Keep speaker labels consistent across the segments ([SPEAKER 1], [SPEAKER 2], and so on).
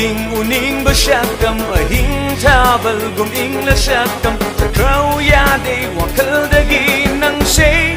[SPEAKER 1] khuding uning basyakam ahing tabal ing lasakam sakraw yade wakal dagi nang say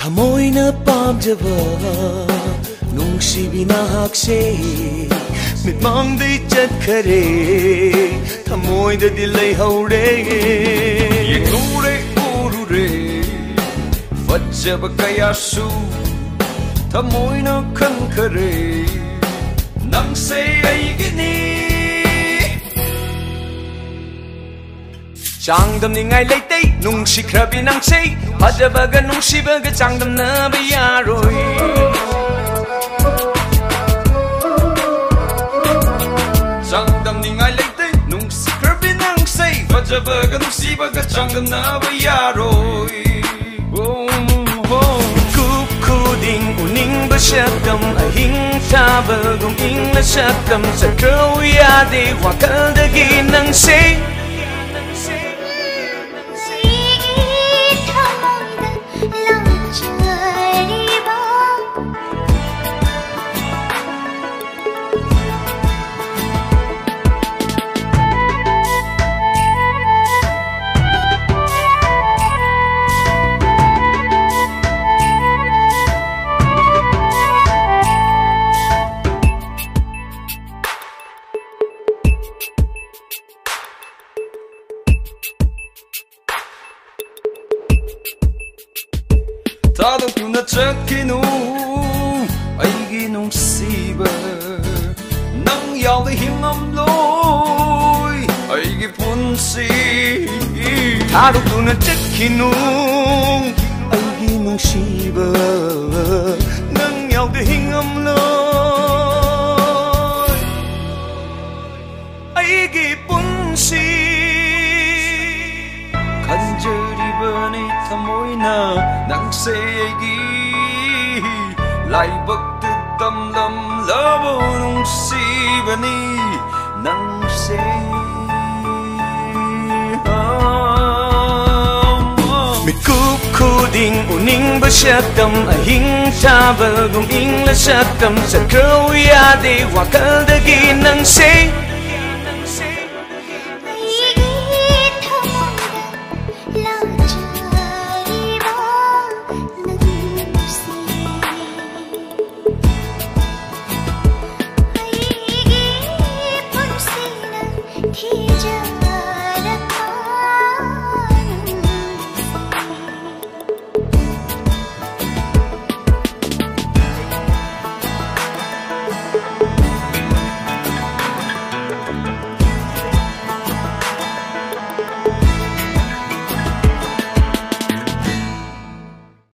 [SPEAKER 1] Thamoida pamjaba nungsibi nahakse mitmangdai chatkare Thamoida dilai haure yenure urure fajjaba kayasu Thamoida khankare nangse aigini Changdam ni ngai leitei nungsi khrabi nangsei hajabaga nungsibaga changdam na bayaroi Changdam ni ngai leitei nungsi khrabi nangsei hajabaga nungsibaga changdam na bayaroi Kup kuding uning basyakam ahing tabal ing lasakam sakraw yade wakal dagi nangsei Tadokuna chakinu Eigi nungsiba Nang yawda hingamloy Eigi punsi Tadokuna chakinu Eigi nungsiba Nang yawda hingamloy Eigi punsi Kanjariba ni Thamoida nang Eigi lai bak tu tâm lâm labo nung si bani nang mit kup kuding uning basyakam ahing tabal ing lasakam sakraw yade wakal dagi nang say